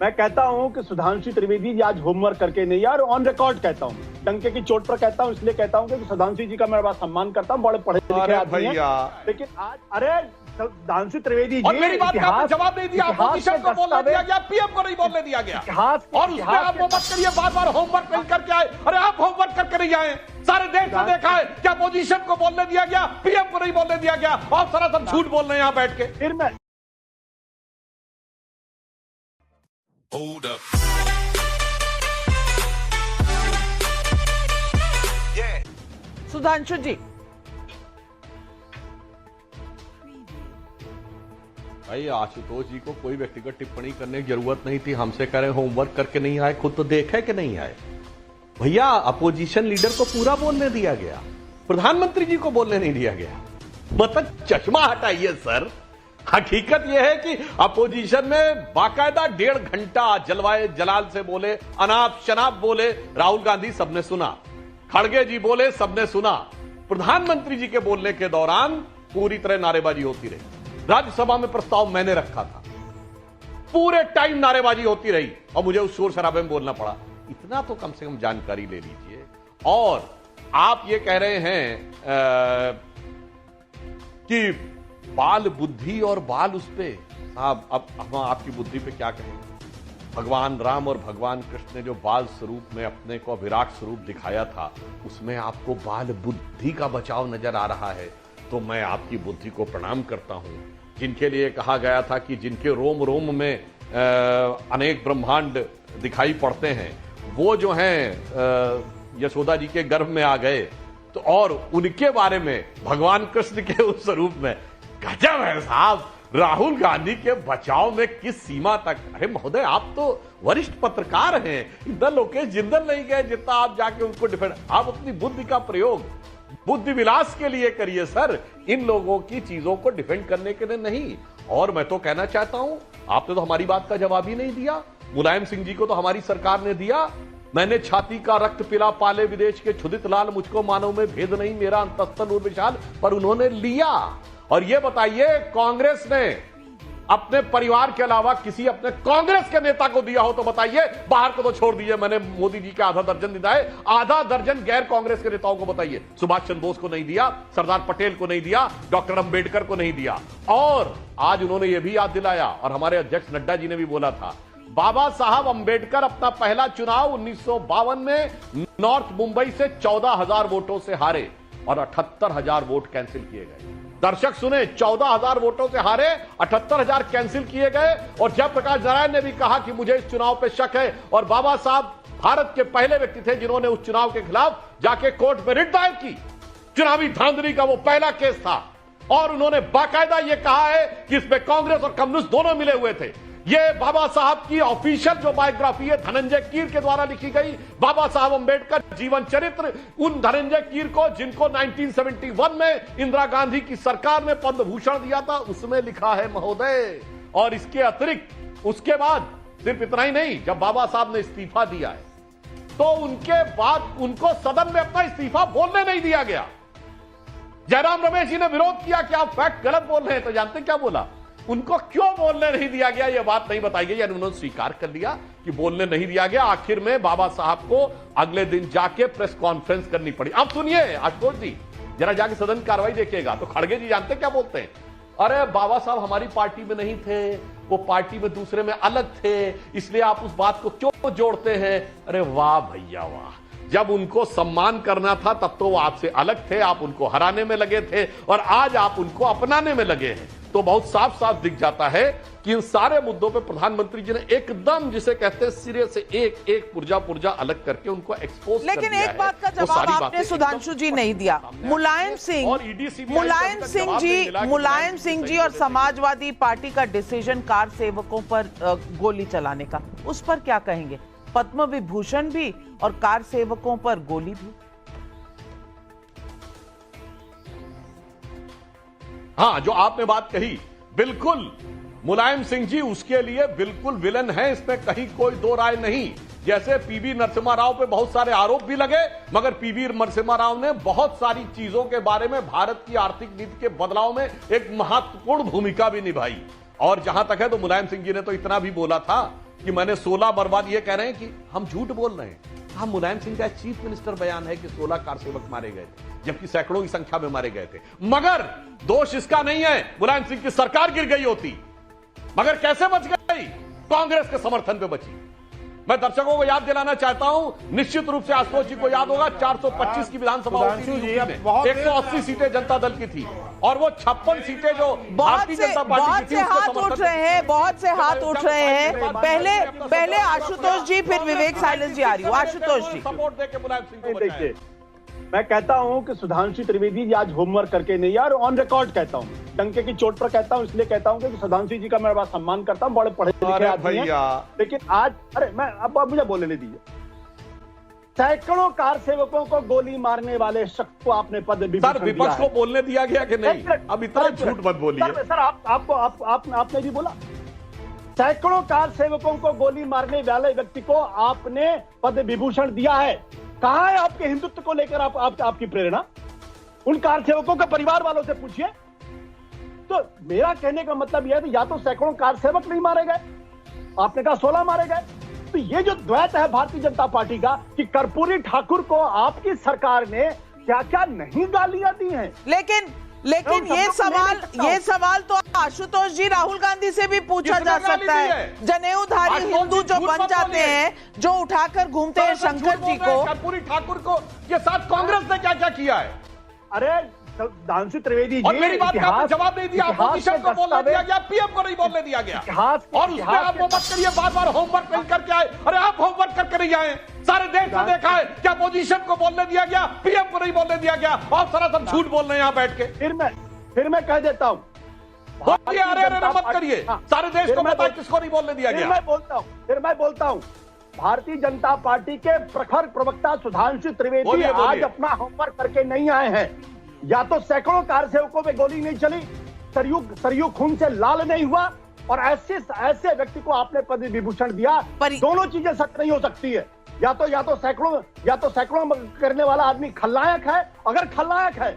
मैं कहता हूं कि सुधांशु त्रिवेदी जी आज होमवर्क करके नहीं आए, और ऑन रिकॉर्ड कहता हूं, डंके की चोट पर कहता हूं, इसलिए कहता हूं कि सुधांशु जी का मैं बड़ा सम्मान करता हूं, बड़े पढ़े लिखे आदमी हैं, लेकिन आज अरे सुधांशु त्रिवेदी जी, मेरी बात का जवाब नहीं दिया, अपोजिशन को बोलने दिया गया, पीएम को नहीं बोलने दिया गया, और उसमें आप वो मत करिए बार बार होमवर्क नहीं करके आए। अरे आप होमवर्क करके नहीं आए, सारे देश में देखा है कि अपोजिशन को बोलने दिया गया, पीएम को नहीं बोलने दिया गया, और सरासर झूठ बोल रहे हैं यहां बैठ के। फिर मैं Hold up. सुधांशु जी, भाई आशुतोष जी को कोई व्यक्तिगत टिप्पणी करने की जरूरत नहीं थी, हमसे कह रहे होमवर्क करके नहीं आए, खुद तो देखे कि नहीं आए। भैया अपोजिशन लीडर को पूरा बोलने दिया गया, प्रधानमंत्री जी को बोलने नहीं दिया गया। मतलब चश्मा हटाइए सर, हकीकत यह है कि अपोजिशन में बाकायदा 1.5 घंटा जलवाए जलाल से बोले, अनाप शनाप बोले, राहुल गांधी सबने सुना, खड़गे जी बोले सबने सुना, प्रधानमंत्री जी के बोलने के दौरान पूरी तरह नारेबाजी होती रही। राज्यसभा में प्रस्ताव मैंने रखा था, पूरे टाइम नारेबाजी होती रही और मुझे उस शोर शराबे में बोलना पड़ा। इतना तो कम से कम जानकारी ले लीजिए। और आप ये कह रहे हैं कि बाल बुद्धि और बाल उस पे, अब हम आपकी बुद्धि पे क्या कहें। भगवान राम और भगवान कृष्ण ने जो बाल स्वरूप में अपने को विराट स्वरूप दिखाया था, उसमें आपको बाल बुद्धि का बचाव नजर आ रहा है, तो मैं आपकी बुद्धि को प्रणाम करता हूं। जिनके लिए कहा गया था कि जिनके रोम रोम में अनेक ब्रह्मांड दिखाई पड़ते हैं, वो जो हैं यशोदा जी के गर्भ में आ गए, तो और उनके बारे में भगवान कृष्ण के उस स्वरूप में, गजब है साहब। राहुल गांधी के बचाव में किस सीमा तक। अरे महोदय, आप तो वरिष्ठ पत्रकार हैं, इधर लोकेश जिंदल नहीं गए जितना आप जाके उनको डिफेंड। आप अपनी बुद्धि का प्रयोग बुद्धि विलास के लिए करिए सर, इन लोगों की चीजों को डिफेंड करने के लिए नहीं। और मैं तो कहना चाहता हूं, आपने तो हमारी बात का जवाब ही नहीं दिया। मुलायम सिंह जी को तो हमारी सरकार ने दिया, मैंने छाती का रक्त पिला पाले विदेश के क्षुदित लाल, मुझको मानव में भेद नहीं, मेरा अंतस्तन और विशाल, पर उन्होंने लिया। और ये बताइए, कांग्रेस ने अपने परिवार के अलावा किसी अपने कांग्रेस के नेता को दिया हो तो बताइए। बाहर को तो छोड़ दीजिए, मैंने मोदी जी के आधा दर्जन दिलाए, आधा दर्जन गैर कांग्रेस के नेताओं को बताइए। सुभाष चंद्र बोस को नहीं दिया, सरदार पटेल को नहीं दिया, डॉक्टर अंबेडकर को नहीं दिया। और आज उन्होंने यह भी याद दिलाया, और हमारे अध्यक्ष नड्डा जी ने भी बोला था, बाबा साहब अंबेडकर अपना पहला चुनाव 1952 में नॉर्थ मुंबई से 14,000 वोटों से हारे और 78,000 वोट कैंसिल किए गए। दर्शक सुने, 14,000 वोटों से हारे, 78,000 कैंसिल किए गए। और जयप्रकाश नारायण ने भी कहा कि मुझे इस चुनाव पे शक है, और बाबा साहब भारत के पहले व्यक्ति थे जिन्होंने उस चुनाव के खिलाफ जाके कोर्ट में रिट दायर की। चुनावी धांधली का वो पहला केस था, और उन्होंने बाकायदा ये कहा है कि इसमें कांग्रेस और कम्युनिस्ट दोनों मिले हुए थे। ये बाबा साहब की ऑफिशियल जो बायोग्राफी है धनंजय कीर के द्वारा लिखी गई, बाबा साहब अंबेडकर जीवन चरित्र, उन धनंजय कीर को जिनको 1971 में इंदिरा गांधी की सरकार ने पद्म भूषण दिया था, उसमें लिखा है महोदय। और इसके अतिरिक्त उसके बाद सिर्फ इतना ही नहीं, जब बाबा साहब ने इस्तीफा दिया है तो उनके बाद उनको सदन में अपना इस्तीफा बोलने नहीं दिया गया। जयराम रमेश जी ने विरोध किया कि आप फैक्ट गलत बोल रहे हैं, तो जानते क्या बोला, उनको क्यों बोलने नहीं दिया गया यह बात नहीं बताई गई, यानी उन्होंने स्वीकार कर लिया कि बोलने नहीं दिया गया। आखिर में बाबा साहब को अगले दिन जाके प्रेस कॉन्फ्रेंस करनी पड़ी। अब सुनिए आशुतोष जी, जरा जाके सदन कार्रवाई देखिएगा, तो खड़गे जी जानते क्या बोलते हैं, अरे बाबा साहब हमारी पार्टी में नहीं थे, वो पार्टी में दूसरे में अलग थे, इसलिए आप उस बात को क्यों जोड़ते हैं। अरे वाह भैया वाह, जब उनको सम्मान करना था तब तो वो आपसे अलग थे, आप उनको हराने में लगे थे, और आज आप उनको अपनाने में लगे हैं। तो बहुत साफ साफ दिख जाता है कि इन सारे मुद्दों पे प्रधानमंत्री जी ने एकदम, जिसे कहते हैं, सिरे से एक एक पुर्जा लेकर करके उनको एक्सपोज कर दिया है। लेकिन एक बात का जवाब आपने सुधांशु जी नहीं दिया। मुलायम सिंह जी और समाजवादी पार्टी का डिसीजन कार सेवकों पर गोली चलाने का, उस पर क्या कहेंगे? पद्म विभूषण भी और कार सेवकों पर गोली भी। हाँ, जो आपने बात कही, बिल्कुल मुलायम सिंह जी उसके लिए बिल्कुल विलन है, इसमें कहीं कोई दो राय नहीं। जैसे पीवी नरसिम्हा राव पे बहुत सारे आरोप भी लगे, मगर पीवी नरसिम्हा राव ने बहुत सारी चीजों के बारे में भारत की आर्थिक नीति के बदलाव में एक महत्वपूर्ण भूमिका भी निभाई। और जहां तक है तो मुलायम सिंह जी ने तो इतना भी बोला था कि मैंने 16 बर्बाद, ये कह रहे हैं कि हम झूठ बोल रहे हैं। हम मुलायम सिंह का चीफ मिनिस्टर बयान है कि 16 कार सेवक मारे गए थे, जबकि सैकड़ों की संख्या में मारे गए थे। मगर दोष इसका नहीं है, मुलायम सिंह की सरकार गिर गई होती। मगर कैसे बच गई? कांग्रेस के समर्थन पे बची। मैं दर्शकों को याद दिलाना चाहता हूं, निश्चित रूप से आशुतोष जी को याद होगा 425 की विधानसभा होती थी, 180 सीटें जनता दल की थी, और वो 56 सीटें जो भारतीय जनता पार्टी की थी, हाथ उठ रहे हैं, बहुत से हाथ उठ रहे हैं। पहले आशुतोष जी, फिर विवेक साइलेंस जी आ रही हूँ। आशुतोष जी, सपोर्ट देके मुलायम सिंह को बचाया। देखिए, मैं कहता हूं कि सुधांशु त्रिवेदी जी आज होमवर्क करके नहीं यार, ऑन रिकॉर्ड कहता हूं, डंके की चोट पर कहता हूं, इसलिए कहता हूं कि सुधांशु जी का मैं बड़ा सम्मान करता हूं, बड़े पढ़े लिखे आदमी हैं। लेकिन आज, अरे मैं अब मुझे बोलने दीजिए, सैकड़ों कार सेवकों को गोली मारने वाले शख्स को आपने पद सर, विपक्ष को बोलने दिया गया कि नहीं? अब इतना झूठ मत बोलिए सर। आपने भी बोला, सैकड़ों कार सेवकों को गोली मारने वाले व्यक्ति को आपने पद विभूषण दिया है। कहां है आपके हिंदुत्व को लेकर आपकी प्रेरणा? उन कार सेवकों के परिवार वालों से पूछिए। तो मेरा कहने का मतलब यह है कि या तो सैकड़ों कार सेवक नहीं मारे गए, आपने कहा 16 मारे गए। तो ये जो द्वैत है भारतीय जनता पार्टी का कि कर्पूरी ठाकुर को आपकी सरकार ने क्या क्या नहीं गालियां दी हैं। लेकिन ये सवाल तो आशुतोष जी राहुल गांधी से भी पूछा जा सकता है। जनेऊधारी हिंदू जो बन जाते हैं, जो उठाकर घूमते हैं शंकर जी को, कर्पूरी ठाकुर को के साथ कांग्रेस ने क्या क्या किया है? अरे सुधांशु त्रिवेदी जी, और मेरी बात का आपने जवाब नहीं दिया। अपोजिशन को बोलने दिया गया, पीएम को नहीं बोलने दिया गया। और उसमें आप वो मत करिए, बार-बार होमवर्क नहीं करके आए। अरे आप होमवर्क करके नहीं आए, सारे देश ने देखा है कि अपोजिशन को बोलने दिया गया, पीएम को नहीं बोलने दिया गया, और सरासर झूठ बोल रहे हैं यहाँ बैठ के। फिर मैं कह देता हूँ, बोलिए, अरे मत करिए, सारे देश को पता है किसको नहीं बोलने दिया गया। फिर मैं बोलता हूँ, भारतीय जनता पार्टी के प्रखर प्रवक्ता सुधांशु त्रिवेदी आज अपना होमवर्क करके नहीं आए हैं। या तो सैकड़ों कार सेवकों पे गोली नहीं चली, सरयू खून से लाल नहीं हुआ, और ऐसे व्यक्ति को आपने पद विभूषण दिया। दोनों चीजें सच नहीं हो सकती है। या तो सैकड़ों करने वाला आदमी खलनायक है, अगर खलनायक है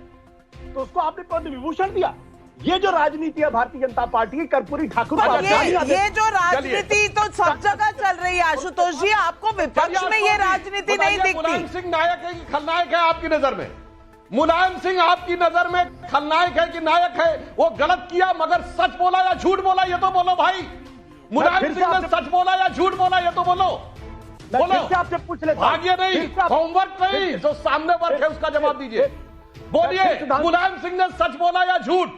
तो उसको आपने पद विभूषण दिया। ये जो राजनीति है भारतीय जनता पार्टी की, कर्पूरी ठाकुर, ये जो राजनीति तो सब जगह चल रही है आशुतोष जी, आपको विपक्ष में ये राजनीति नहीं दिखती। मुलायम सिंह नायक है कि खलनायक है आपकी नजर में? मुलायम सिंह आपकी नजर में खलनायक है कि नायक है? वो गलत किया, मगर सच बोला या झूठ बोला ये तो बोलो भाई। मुलायम सिंह ने सच बोला या झूठ बोला ये तो बोलो। आपसे पूछ लेता हूं, भाग्य नहीं, होमवर्क नहीं, जो सामने वर्क है उसका जवाब दीजिए। बोलिए, मुलायम सिंह ने सच बोला या झूठ?